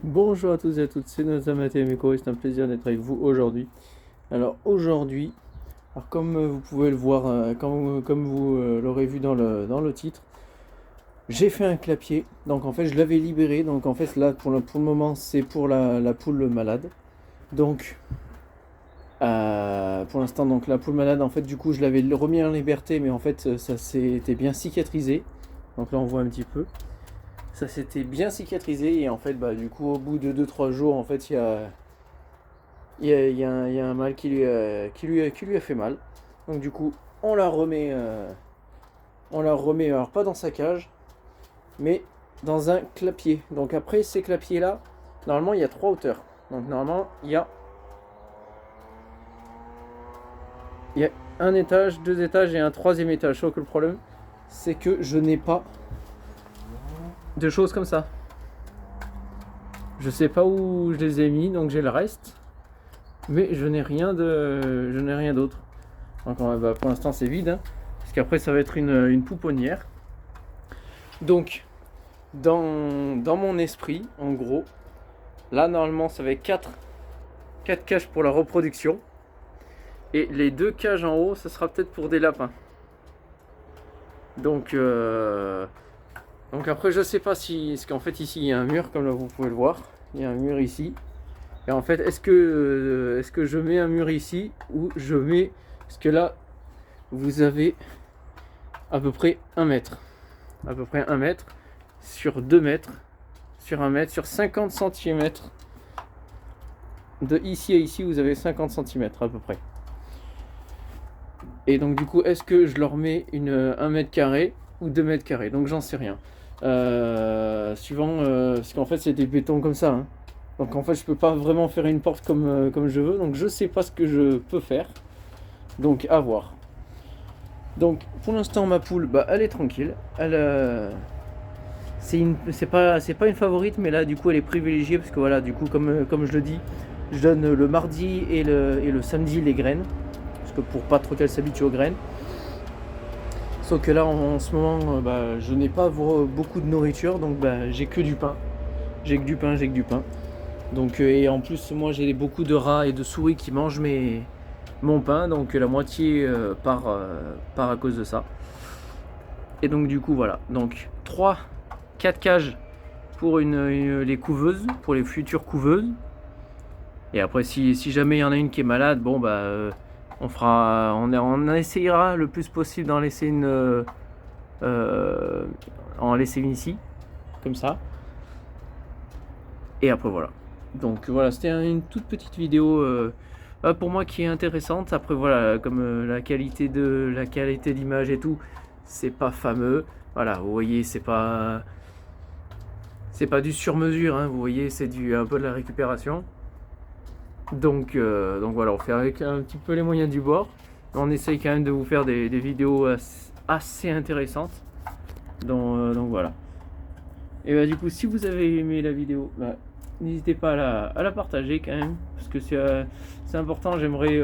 Bonjour à tous et à toutes, c'est Nozamate et Meko et c'est un plaisir d'être avec vous aujourd'hui. Alors aujourd'hui, comme vous pouvez le voir, comme vous l'aurez vu dans le titre, j'ai fait un clapier. Donc en fait je l'avais libéré, donc en fait là pour le moment c'est pour la poule malade. Donc pour l'instant donc la poule malade en fait du coup je l'avais remis en liberté mais en fait ça s'était bien cicatrisé. Donc là on voit un petit peu. Ça s'était bien cicatrisé et en fait bah du coup au bout de 2 3 jours en fait il y a un mâle qui lui a fait mal. Donc du coup, on la remet alors pas dans sa cage, mais dans un clapier. Donc après ces clapiers là, normalement il y a 3 hauteurs. Donc normalement il y a un étage, 2 étages et un troisième étage. Sauf que le problème, c'est que je n'ai pas de choses comme ça. Je sais pas où je les ai mis, donc j'ai le reste, mais je n'ai rien d'autre. Donc bah, pour l'instant c'est vide, hein, parce qu'après ça va être une pouponnière. Donc dans mon esprit, en gros, là normalement ça va être 4 cages pour la reproduction. Et les 2 cages en haut, ça sera peut-être pour des lapins. Donc, donc après je sais pas si... Parce qu'en fait ici il y a un mur, comme là vous pouvez le voir. Il y a un mur ici. Et en fait est-ce que je mets un mur ici ou je mets... Parce que là vous avez à peu près 1 mètre. À peu près 1 mètre sur 2 mètres, sur 1 mètre, sur 50 centimètres. De ici à ici, vous avez 50 centimètres à peu près. Et donc du coup, est-ce que je leur mets 1 mètre carré ou 2 mètres carrés? Donc j'en sais rien. Suivant, parce qu'en fait c'est des bétons comme ça, hein. Donc en fait je peux pas vraiment faire une porte comme je veux. Donc je sais pas ce que je peux faire. Donc à voir. Donc pour l'instant ma poule, bah, elle est tranquille. C'est pas une favorite, mais là du coup elle est privilégiée parce que voilà, du coup comme je le dis, je donne le mardi et le samedi les graines, parce que pour pas trop qu'elle s'habitue aux graines. Sauf que là en ce moment, bah, je n'ai pas beaucoup de nourriture, donc bah, j'ai que du pain. J'ai que du pain, j'ai que du pain. Donc et en plus moi j'ai beaucoup de rats et de souris qui mangent mon pain, donc la moitié part à cause de ça. Et donc du coup voilà, donc 4 cages pour les couveuses, pour les futures couveuses. Et après, si jamais il y en a une qui est malade, bon bah, on essayera le plus possible en laisser une ici, comme ça. Et après voilà. Donc voilà, c'était une toute petite vidéo pour moi qui est intéressante. Après voilà, comme la qualité d'image et tout, c'est pas fameux. Voilà, vous voyez, c'est pas du sur-mesure, hein, vous voyez, c'est un peu de la récupération. Donc voilà, on fait avec un petit peu les moyens du bord. On essaye quand même de vous faire des vidéos assez intéressantes. Donc voilà. Et bah du coup, si vous avez aimé la vidéo, bah, n'hésitez pas à la partager quand même. Parce que c'est important, j'aimerais...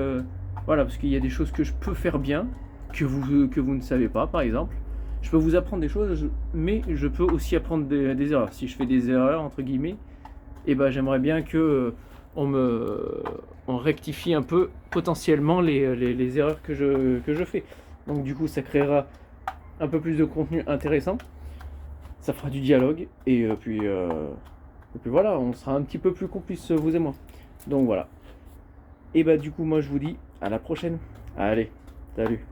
voilà, parce qu'il y a des choses que je peux faire bien, que vous ne savez pas, par exemple. Je peux vous apprendre des choses, mais je peux aussi apprendre des erreurs. Si je fais des erreurs, entre guillemets, et ben j'aimerais bien que on rectifie un peu potentiellement les erreurs que je fais. Donc du coup ça créera un peu plus de contenu intéressant, ça fera du dialogue et puis voilà, on sera un petit peu plus complices vous et moi. Donc voilà. Et bah du coup moi je vous dis à la prochaine. Allez, salut.